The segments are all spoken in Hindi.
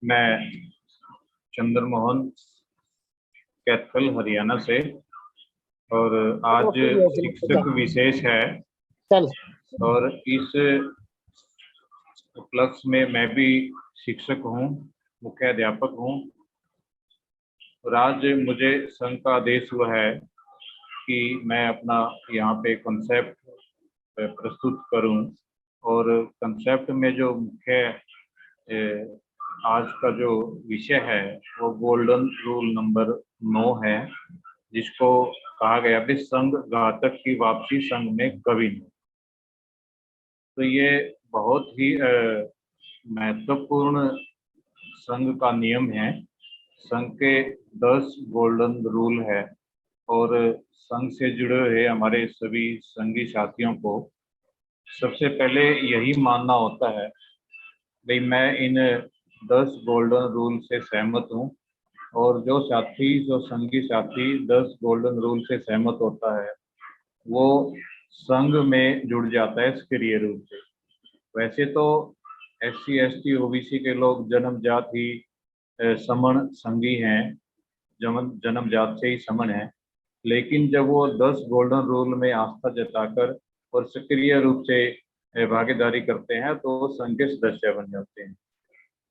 मैं चंद्र मोहन कैथल हरियाणा से। और आज शिक्षक विशेष है चल। और इस उपलक्ष्य में मैं भी शिक्षक हूँ, मुख्य अध्यापक हूँ। और आज मुझे संघ का आदेश हुआ है कि मैं अपना यहाँ पे कॉन्सेप्ट प्रस्तुत करूँ। और कॉन्सेप्ट में जो मुख्य आज का जो विषय है वो गोल्डन रूल नंबर 9 है, जिसको कहा गया भी संघ घातक की वापसी संघ में कभी नहीं। तो ये बहुत ही महत्वपूर्ण संघ का नियम है। संघ के 10 गोल्डन रूल है और संघ से जुड़े हुए हमारे सभी संघी साथियों को सबसे पहले यही मानना होता है भाई मैं इन 10 गोल्डन रूल से सहमत हूँ। और जो संघी साथी 10 गोल्डन रूल से सहमत होता है वो संघ में जुड़ जाता है सक्रिय रूप से। वैसे तो SC ST OBC के लोग जन्मजात ही समण संघी हैं, जन्मजात से ही समण है। लेकिन जब वो 10 गोल्डन रूल में आस्था जताकर और सक्रिय रूप से भागीदारी करते हैं तो वो संघ के सदस्य बन जाते हैं।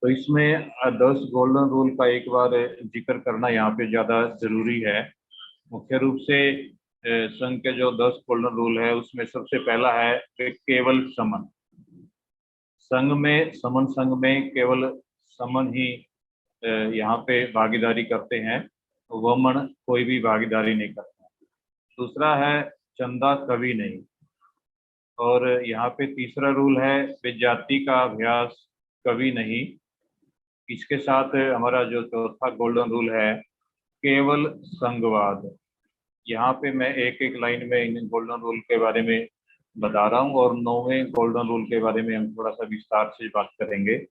तो इसमें 10 गोल्डन रूल का एक बार जिक्र करना यहाँ पे ज़्यादा जरूरी है। मुख्य रूप से संघ के जो 10 गोल्डन रूल है उसमें सबसे पहला है कि केवल समन। संघ में केवल समन ही यहाँ पे भागीदारी करते हैं, वमन कोई भी भागीदारी नहीं करता। दूसरा है चंदा कभी नहीं। और यहाँ पे तीसरा रूल है जाति का अभ्यास कभी नहीं। इसके साथ हमारा जो चौथा गोल्डन रूल है केवल संघवाद। यहाँ पे मैं एक एक लाइन में इन गोल्डन रूल के बारे में बता रहा हूँ और 9वें गोल्डन रूल के बारे में हम थोड़ा सा विस्तार से बात करेंगे।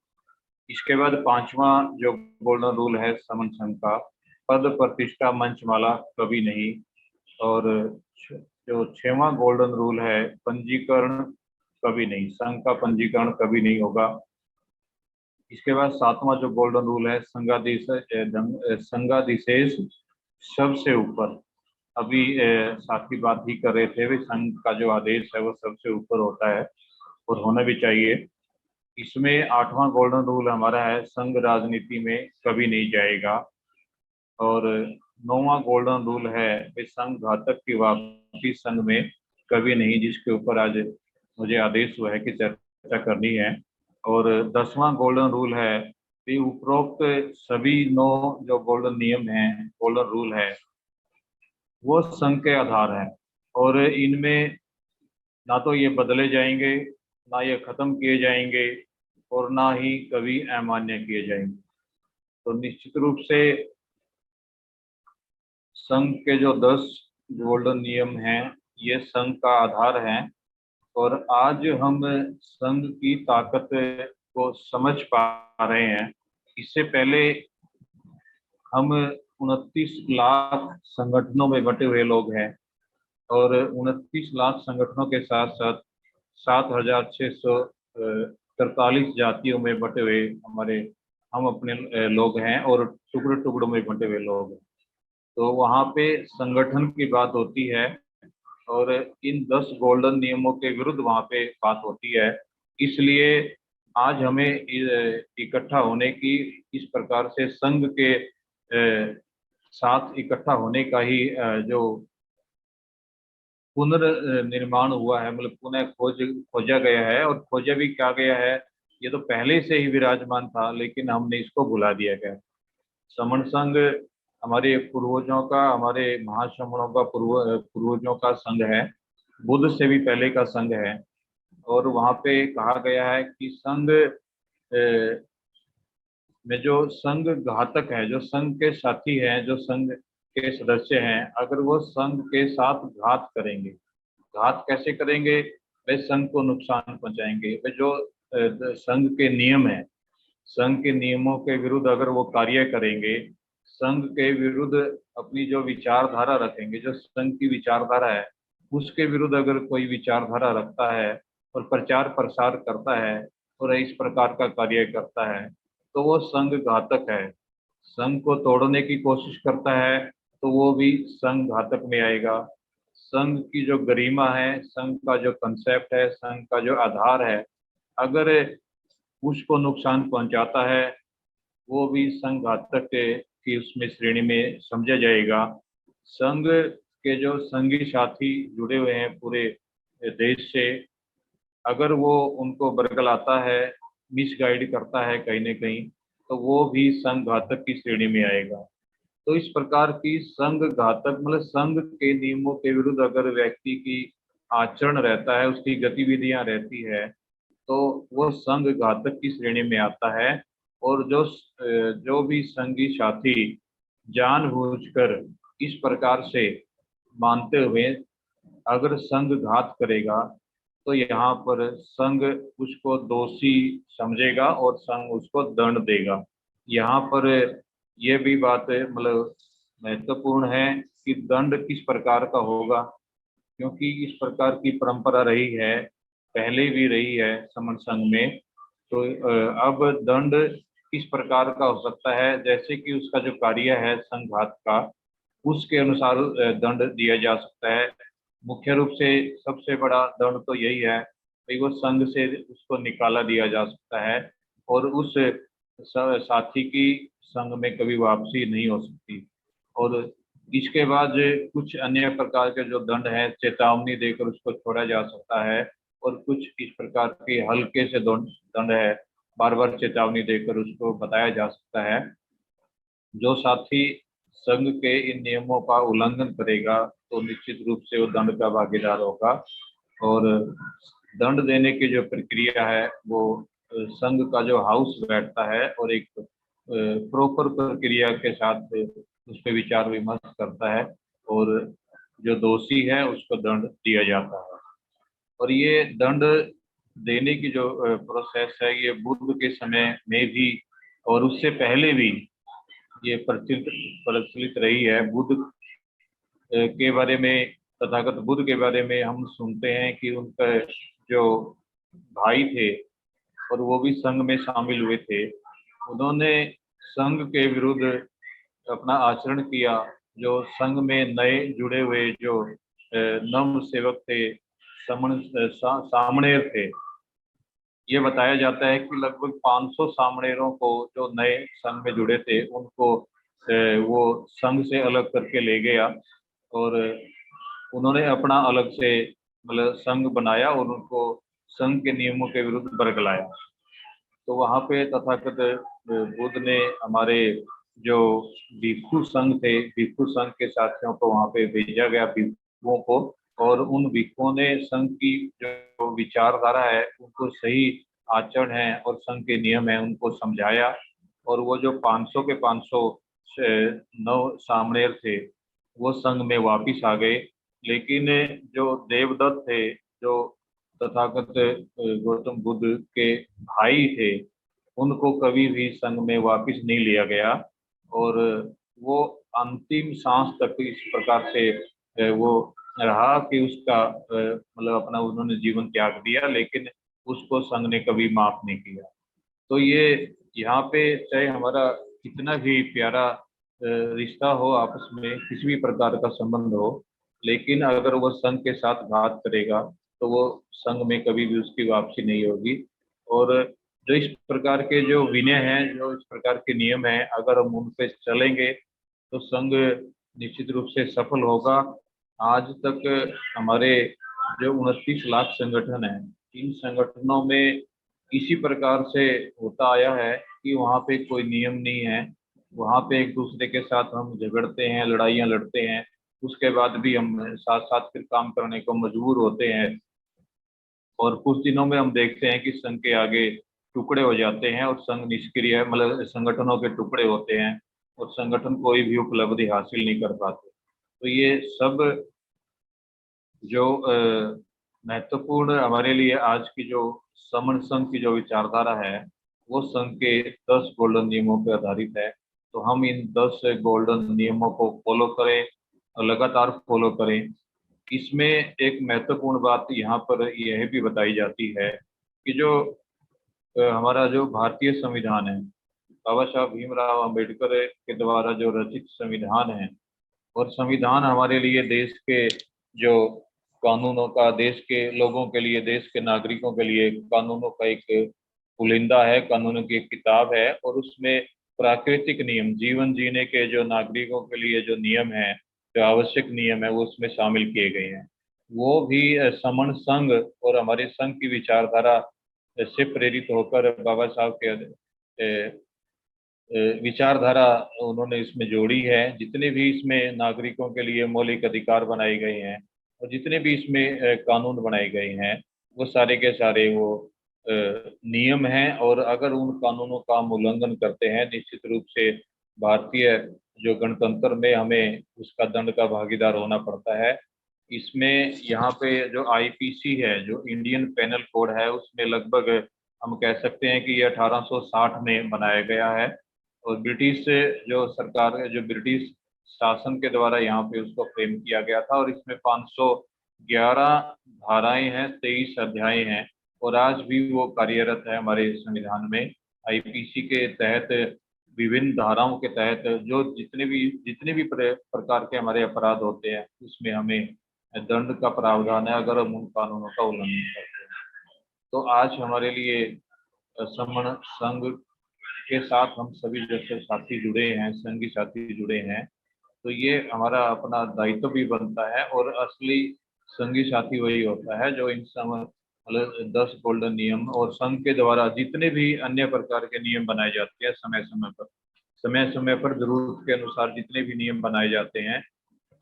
इसके बाद 5वां जो गोल्डन रूल है समन संघ का, पद प्रतिष्ठा मंचमाला कभी नहीं। और जो 6वां गोल्डन रूल है पंजीकरण कभी नहीं, संघ का पंजीकरण कभी नहीं होगा। इसके बाद 7वां जो गोल्डन रूल है संघाधिशेष सबसे ऊपर। अभी साथी बात ही कर रहे थे भी संघ का जो आदेश है वो सबसे ऊपर होता है और होना भी चाहिए। इसमें 8वां गोल्डन रूल हमारा है संघ राजनीति में कभी नहीं जाएगा। और 9वां गोल्डन रूल है कि संघ घातक की वापसी संघ में कभी नहीं, जिसके ऊपर आज मुझे आदेश हुआ है कि चर्चा करनी है। और 10वां गोल्डन रूल है कि उपरोक्त सभी 9 जो गोल्डन नियम हैं, गोल्डन रूल है, वो संघ के आधार हैं और इनमें ना तो ये बदले जाएंगे, ना ये खत्म किए जाएंगे और ना ही कभी अमान्य किए जाएंगे। तो निश्चित रूप से संघ के जो 10 गोल्डन नियम हैं ये संघ का आधार हैं। और आज हम संघ की ताकत को समझ पा रहे हैं। इससे पहले हम 29 लाख संगठनों में बटे हुए लोग हैं और 29 लाख संगठनों के साथ साथ 7,643 जातियों में बटे हुए हम अपने लोग हैं और टुकड़े टुकड़ों में बटे हुए लोग हैं। तो वहाँ पे संगठन की बात होती है और इन 10 गोल्डन नियमों के विरुद्ध वहाँ पे बात होती है। इसलिए आज हमें इकट्ठा होने की, इस प्रकार से संघ के साथ इकट्ठा होने का ही जो पुनर्निर्माण हुआ है, मतलब पुनः खोजा गया है। और खोजा भी क्या गया है, ये तो पहले से ही विराजमान था लेकिन हमने इसको भुला दिया गया। समण संघ हमारे पूर्वजों का, हमारे महाश्रमणों का पूर्वजों का संघ है, बुद्ध से भी पहले का संघ है। और वहाँ पे कहा गया है कि संघ में जो संघ घातक है, जो संघ के साथी हैं, जो संघ के सदस्य हैं, अगर वो संघ के साथ घात करेंगे, घात कैसे करेंगे, वे संघ को नुकसान पहुंचाएंगे। वे जो संघ के नियम है, संघ के नियमों के विरुद्ध अगर वो कार्य करेंगे, संघ के विरुद्ध अपनी जो विचारधारा रखेंगे, जो संघ की विचारधारा है उसके विरुद्ध अगर कोई विचारधारा रखता है और प्रचार प्रसार करता है और इस प्रकार का कार्य करता है तो वो संघ घातक है। संघ को तोड़ने की कोशिश करता है तो वो भी संघ घातक में आएगा। संघ की जो गरिमा है, संघ का जो कंसेप्ट है, संघ का जो आधार है, अगर उसको नुकसान पहुंचाता है वो भी संघ घातक की उसमें श्रेणी में समझा जाएगा। संघ के जो संगी साथी जुड़े हुए हैं पूरे देश से, अगर वो उनको बरगलाता है, मिसगाइड करता है कहीं ना कहीं, तो वो भी संघ घातक की श्रेणी में आएगा। तो इस प्रकार की संघ घातक मतलब संघ के नियमों के विरुद्ध अगर व्यक्ति की आचरण रहता है, उसकी गतिविधियां रहती है, तो वो संघ घातक की श्रेणी में आता है। और जो भी संगी साथी जानबूझकर इस प्रकार से मानते हुए अगर संघ घात करेगा, तो यहाँ पर संघ उसको दोषी समझेगा और संघ उसको दंड देगा। यहाँ पर यह भी बात मतलब महत्वपूर्ण है कि दंड किस प्रकार का होगा, क्योंकि इस प्रकार की परंपरा रही है, पहले भी रही है समन संघ में। तो अब दंड किस प्रकार का हो सकता है, जैसे कि उसका जो कार्य है संघात का, उसके अनुसार दंड दिया जा सकता है। मुख्य रूप से सबसे बड़ा दंड तो यही है कि वो संघ से उसको निकाला दिया जा सकता है और उस साथी की संघ में कभी वापसी नहीं हो सकती। और इसके बाद कुछ अन्य प्रकार के जो दंड है, चेतावनी देकर उसको छोड़ा जा सकता है। और कुछ इस प्रकार के हल्के से दंड है, बार बार चेतावनी देकर उसको बताया जा सकता है। जो साथी संघ के इन नियमों का उल्लंघन करेगा तो निश्चित रूप से वो दंड का भागीदार होगा। और दंड देने की जो प्रक्रिया है वो संघ का जो हाउस बैठता है और एक प्रॉपर प्रक्रिया के साथ उस पर विचार विमर्श करता है और जो दोषी है उसको दंड दिया जाता है। और ये दंड देने की जो प्रोसेस है, ये बुद्ध के समय में भी और उससे पहले भी ये प्रचलित रही है। बुद्ध के बारे में, तथागत बुद्ध के बारे में हम सुनते हैं कि उनका जो भाई थे और वो भी संघ में शामिल हुए थे, उन्होंने संघ के विरुद्ध अपना आचरण किया। जो संघ में नए जुड़े हुए जो नव सेवक थे, सामणेर थे, ये बताया जाता है कि लगभग 500 सामणेरों को जो नए संघ में जुड़े थे उनको वो संघ से अलग करके ले गया और उन्होंने अपना अलग से मतलब संघ बनाया और उनको संघ के नियमों के विरुद्ध बरगलाया। तो वहाँ पे तथागत बुद्ध ने हमारे जो भिक्षु संघ थे, भिक्षु संघ के साथियों को वहाँ पे भेजा गया, भिक्षुओं को, और उन भिक्षुओं ने संघ की जो विचारधारा है, उनको सही आचरण है और संघ के नियम है उनको समझाया। और वो जो 500 के 500 नव सामणेर थे वो संघ में वापिस आ गए। लेकिन जो देवदत्त थे, जो तथागत गौतम बुद्ध के भाई थे, उनको कभी भी संघ में वापस नहीं लिया गया और वो अंतिम सांस तक इस प्रकार से वो रहा कि उसका मतलब अपना उन्होंने जीवन त्याग दिया, लेकिन उसको संघ ने कभी माफ नहीं किया। तो ये यहाँ पे चाहे हमारा कितना भी प्यारा रिश्ता हो, आपस में किसी भी प्रकार का संबंध हो, लेकिन अगर वो संघ के साथ घात करेगा तो वो संघ में कभी भी उसकी वापसी नहीं होगी। और जो इस प्रकार के जो विनय हैं, जो इस प्रकार के नियम हैं, अगर हम उन पे चलेंगे तो संघ निश्चित रूप से सफल होगा। आज तक हमारे जो 29 लाख संगठन हैं, इन संगठनों में इसी प्रकार से होता आया है कि वहाँ पे कोई नियम नहीं है। वहाँ पे एक दूसरे के साथ हम झगड़ते हैं, लड़ाइयाँ लड़ते हैं, उसके बाद भी हम साथ साथ फिर काम करने को मजबूर होते हैं। और कुछ दिनों में हम देखते हैं कि संघ के आगे टुकड़े हो जाते हैं और संघ निष्क्रिय मतलब संगठनों के टुकड़े होते हैं और संगठन कोई भी उपलब्धि हासिल नहीं कर पाते। तो ये सब जो महत्वपूर्ण हमारे लिए आज की जो समन संघ की जो विचारधारा है, वो संघ के 10 गोल्डन नियमों पर आधारित है। तो हम इन 10 गोल्डन नियमों को फॉलो करें और लगातार फॉलो करें। इसमें एक महत्वपूर्ण बात यहाँ पर यह भी बताई जाती है कि जो हमारा जो भारतीय संविधान है, बाबा साहब भीमराव अंबेडकर के द्वारा जो रचित संविधान है, और संविधान हमारे लिए देश के जो कानूनों का, देश के लोगों के लिए, देश के नागरिकों के लिए कानूनों का एक पुलिंदा है, कानूनों की एक किताब है। और उसमें प्राकृतिक नियम, जीवन जीने के जो नागरिकों के लिए जो नियम है, जो आवश्यक नियम है, वो उसमें शामिल किए गए हैं। वो भी समण संघ और हमारे संघ की विचारधारा से प्रेरित होकर बाबा साहब के विचारधारा उन्होंने इसमें जोड़ी है। जितने भी इसमें नागरिकों के लिए मौलिक अधिकार बनाए गए हैं और जितने भी इसमें कानून बनाए गए हैं, वो सारे के सारे वो नियम हैं। और अगर उन कानूनों का हम उल्लंघन करते हैं, निश्चित रूप से भारतीय जो गणतंत्र में हमें उसका दंड का भागीदार होना पड़ता है। इसमें यहाँ पे जो आईपीसी है, जो इंडियन पेनल कोड है, उसमें लगभग हम कह सकते हैं कि ये 1860 में बनाया गया है। और ब्रिटिश जो सरकार, जो ब्रिटिश शासन के द्वारा यहाँ पे उसको फ्रेम किया गया था। और इसमें 511 धाराएं हैं, 23 अध्याय हैं, और आज भी वो कार्यरत है हमारे संविधान में। आईपीसी के तहत विभिन्न धाराओं के तहत जो जितने भी प्रकार के हमारे अपराध होते हैं, उसमें हमें दंड का प्रावधान है अगर हम उन कानूनों का उल्लंघन करते हैं। तो आज हमारे लिए समण संघ के साथ हम सभी जैसे साथी जुड़े हैं, संघी साथी जुड़े हैं, तो ये हमारा अपना दायित्व भी बनता है। और असली संघी साथी वही होता है जो इन मतलब 10 गोल्डन नियम और संघ के द्वारा जितने भी अन्य प्रकार के नियम बनाए जाते हैं, समय समय पर जरूरत के अनुसार जितने भी नियम बनाए जाते हैं,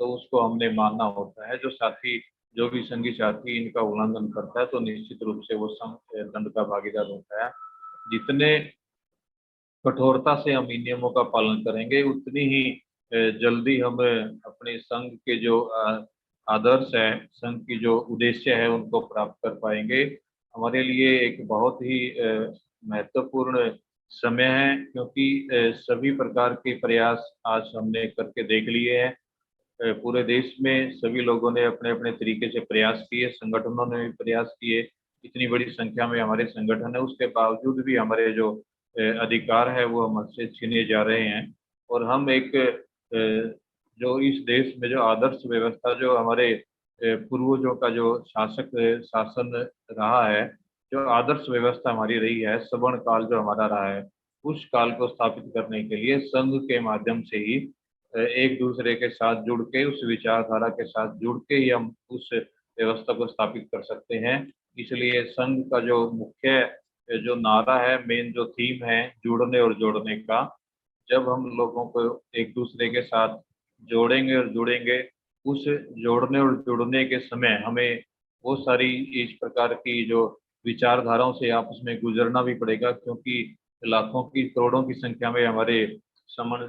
तो उसको हमने मानना होता है। जो साथी, जो भी संघी साथी इनका उल्लंघन करता है, तो निश्चित रूप से वो संघ दंड का भागीदार होता है। जितने कठोरता से हम इन नियमों का पालन करेंगे, उतनी ही जल्दी हम अपने संघ के जो आदर्श है, संघ की जो उद्देश्य है, उनको प्राप्त कर पाएंगे। हमारे लिए एक बहुत ही महत्वपूर्ण समय है, क्योंकि सभी प्रकार के प्रयास आज हमने करके देख लिए हैं। पूरे देश में सभी लोगों ने अपने अपने तरीके से प्रयास किए, संगठनों ने भी प्रयास किए। इतनी बड़ी संख्या में हमारे संगठन है, उसके बावजूद भी हमारे जो अधिकार है वो हमसे छीने जा रहे हैं। और हम एक जो इस देश में जो आदर्श व्यवस्था, जो हमारे पूर्वजों का जो शासन रहा है, जो आदर्श व्यवस्था हमारी रही है, सवर्ण काल जो हमारा रहा है, उस काल को स्थापित करने के लिए संघ के माध्यम से ही एक दूसरे के साथ जुड़ के, उस विचारधारा के साथ जुड़ के ही हम उस व्यवस्था को स्थापित कर सकते हैं। इसलिए संघ का जो मुख्य जो नारा है, मेन जो थीम है, जुड़ने और जोड़ने का, जब हम लोगों को एक दूसरे के साथ जोड़ेंगे और जुड़ेंगे, उस जोड़ने और जुड़ने के समय हमें वो सारी इस प्रकार की जो विचारधाराओं से आपस में गुजरना भी पड़ेगा, क्योंकि लाखों की, करोड़ों की संख्या में हमारे समण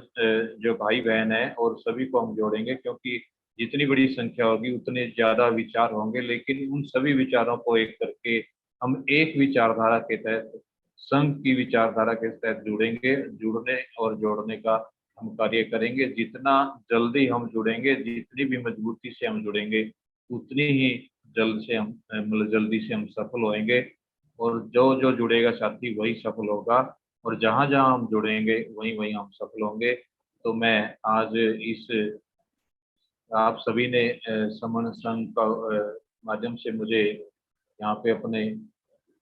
जो भाई बहन है, और सभी को हम जोड़ेंगे, क्योंकि जितनी बड़ी संख्या होगी उतने ज्यादा विचार होंगे। लेकिन उन सभी विचारों को एक करके हम एक विचारधारा के तहत, संघ की विचारधारा के तहत जुड़ेंगे, जुड़ने और जोड़ने का हम कार्य करेंगे। जितना जल्दी हम जुड़ेंगे, जितनी भी मजबूती से हम जुड़ेंगे, उतनी ही मतलब जल्दी से हम सफल होंगे। और जो जो जुड़ेगा साथी, वही सफल होगा। और जहाँ जहाँ हम जुड़ेंगे, वहीं वहीं हम सफल होंगे। तो मैं आज इस, आप सभी ने समण संघ का माध्यम से मुझे यहाँ पे अपने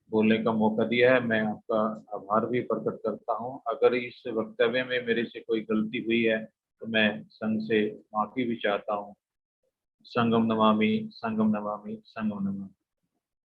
बोलने का मौका दिया है। मैं आपका आभार भी प्रकट करता हूँ। अगर इस वक्तव्य में मेरे से कोई गलती हुई है, तो मैं संघ से माफी भी चाहता हूँ। संगम नमामि, संगम नमामि, संगम नमामि।